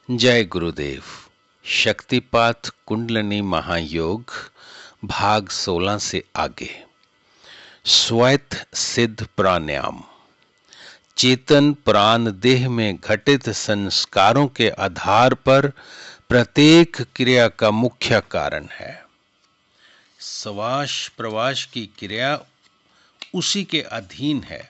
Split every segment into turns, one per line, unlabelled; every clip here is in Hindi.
जय गुरुदेव। शक्तिपात कुंडलिनी महायोग भाग 16 से आगे। स्वैत सिद्ध प्राणायाम चेतन प्राण देह में घटित संस्कारों के आधार पर प्रत्येक क्रिया का मुख्य कारण है। श्वास प्रवास की क्रिया उसी के अधीन है।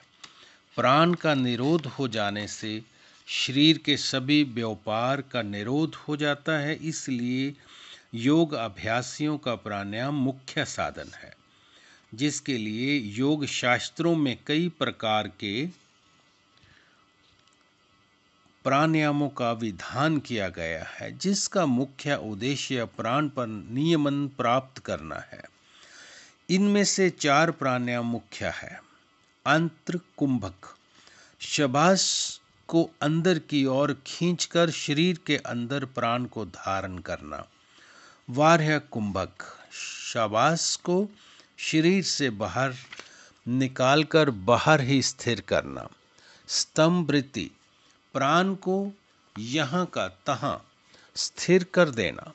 प्राण का निरोध हो जाने से शरीर के सभी व्यापार का निरोध हो जाता है। इसलिए योग अभ्यासियों का प्राणायाम मुख्य साधन है, जिसके लिए योग शास्त्रों में कई प्रकार के प्राणायामों का विधान किया गया है, जिसका मुख्य उद्देश्य प्राण पर नियमन प्राप्त करना है। इनमें से 4 प्राणायाम मुख्य है। अंतर कुंभक, श्वास को अंदर की ओर खींचकर शरीर के अंदर प्राण को धारण करना। बाह्य कुंभक, श्वास को शरीर से बाहर निकालकर बाहर ही स्थिर करना। स्तंभ वृत्ति, प्राण को यहाँ का तहाँ स्थिर कर देना।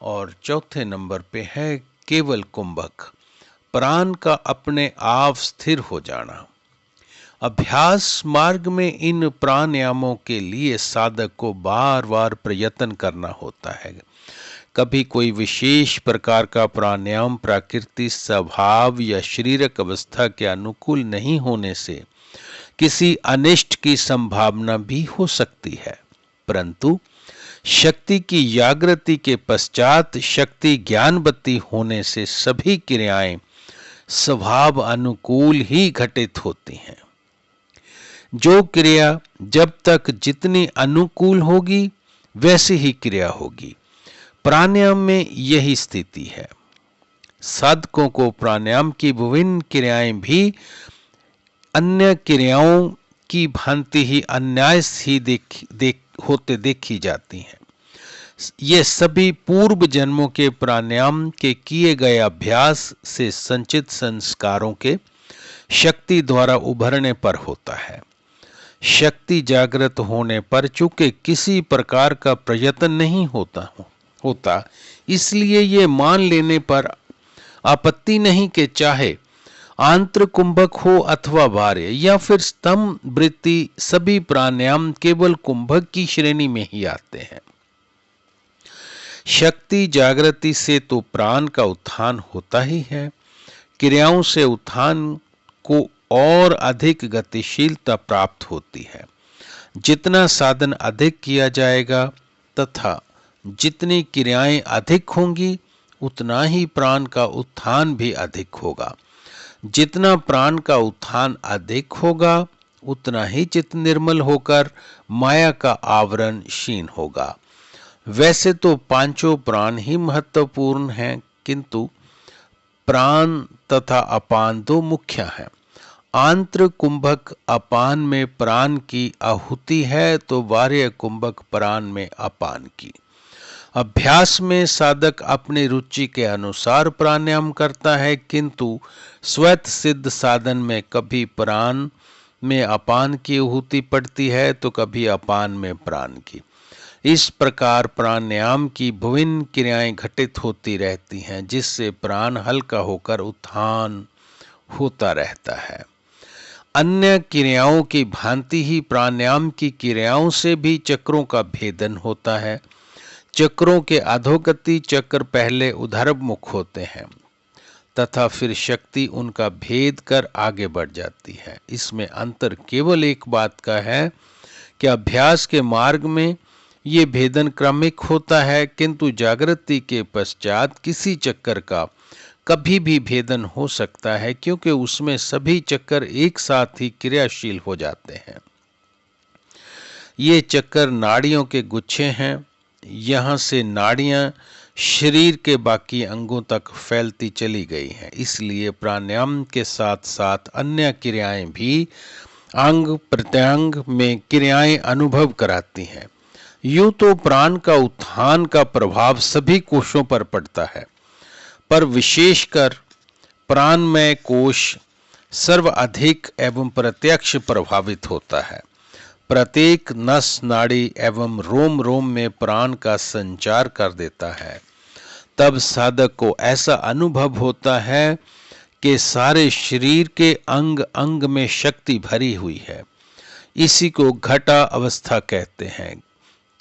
और चौथे नंबर पे है केवल कुंभक, प्राण का अपने आप स्थिर हो जाना। अभ्यास मार्ग में इन प्राणायामों के लिए साधक को बार बार प्रयत्न करना होता है। कभी कोई विशेष प्रकार का प्राणायाम प्राकृतिक स्वभाव या शारीरिक अवस्था के अनुकूल नहीं होने से किसी अनिष्ट की संभावना भी हो सकती है, परंतु शक्ति की जागृति के पश्चात शक्ति ज्ञानवती होने से सभी क्रियाएं स्वभाव अनुकूल ही घटित होती हैं। जो क्रिया जब तक जितनी अनुकूल होगी वैसी ही क्रिया होगी। प्राणायाम में यही स्थिति है। साधकों को प्राणायाम की विभिन्न क्रियाएं भी अन्य क्रियाओं की भांति ही अन्यास ही होते देखी जाती हैं। ये सभी पूर्व जन्मों के प्राणायाम के किए गए अभ्यास से संचित संस्कारों के शक्ति द्वारा उभरने पर होता है। शक्ति जागृत होने पर चूंकि किसी प्रकार का प्रयत्न नहीं होता, इसलिए ये मान लेने पर आपत्ति नहीं कि चाहे आंत्र कुंभक हो अथवा बाह्य या फिर स्तंभ वृत्ति, सभी प्राणायाम केवल कुंभक की श्रेणी में ही आते हैं। शक्ति जागृति से तो प्राण का उत्थान होता ही है। क्रियाओं से उत्थान को और अधिक गतिशीलता प्राप्त होती है। जितना साधन अधिक किया जाएगा तथा जितनी क्रियाएं अधिक होंगी, उतना ही प्राण का उत्थान भी अधिक होगा। जितना प्राण का उत्थान अधिक होगा, उतना ही चित्त निर्मल होकर माया का आवरण क्षीण होगा। वैसे तो पांचों प्राण ही महत्वपूर्ण हैं, किंतु प्राण तथा अपान दो मुख्य हैं। आंत्र कुंभक अपान में प्राण की आहुति है, तो बाह्य कुंभक प्राण में अपान की। अभ्यास में साधक अपनी रुचि के अनुसार प्राणायाम करता है, किंतु स्वैत सिद्ध साधन में कभी प्राण में अपान की आहुति पड़ती है तो कभी अपान में प्राण की। इस प्रकार प्राणायाम की विभिन्न क्रियाएं घटित होती रहती हैं, जिससे प्राण हल्का होकर उत्थान होता रहता है। अन्य क्रियाओं की भांति ही प्राणायाम की क्रियाओं से भी चक्रों का भेदन होता है। चक्रों के अधोगति चक्र पहले ऊर्ध्वमुख होते हैं तथा फिर शक्ति उनका भेद कर आगे बढ़ जाती है। इसमें अंतर केवल एक बात का है कि अभ्यास के मार्ग में ये भेदन क्रमिक होता है, किंतु जागृति के पश्चात किसी चक्कर का कभी भी भेदन हो सकता है, क्योंकि उसमें सभी चक्कर एक साथ ही क्रियाशील हो जाते हैं। ये चक्कर नाड़ियों के गुच्छे हैं। यहाँ से नाड़ियाँ शरीर के बाकी अंगों तक फैलती चली गई हैं। इसलिए प्राणायाम के साथ साथ अन्य क्रियाएं भी अंग प्रत्यंग में क्रियाएं अनुभव कराती हैं। यूं तो प्राण का उत्थान का प्रभाव सभी कोशों पर पड़ता है, पर विशेषकर प्राणमय कोश सर्वाधिक एवं प्रत्यक्ष प्रभावित होता है। प्रत्येक नस नाड़ी एवं रोम रोम में प्राण का संचार कर देता है। तब साधक को ऐसा अनुभव होता है कि सारे शरीर के अंग अंग में शक्ति भरी हुई है। इसी को घटा अवस्था कहते हैं,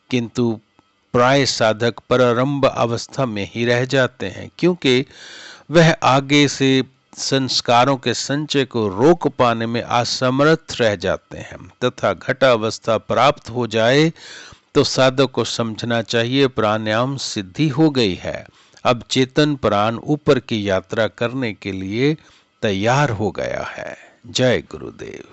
किंतु प्राय साधक प्रारंभ अवस्था में ही रह जाते हैं, क्योंकि वह आगे से संस्कारों के संचय को रोक पाने में असमर्थ रह जाते हैं तथा घटा अवस्था प्राप्त हो जाए तो साधक को समझना चाहिए प्राणायाम सिद्धि हो गई है। अब चेतन प्राण ऊपर की यात्रा करने के लिए तैयार हो गया है। जय गुरुदेव।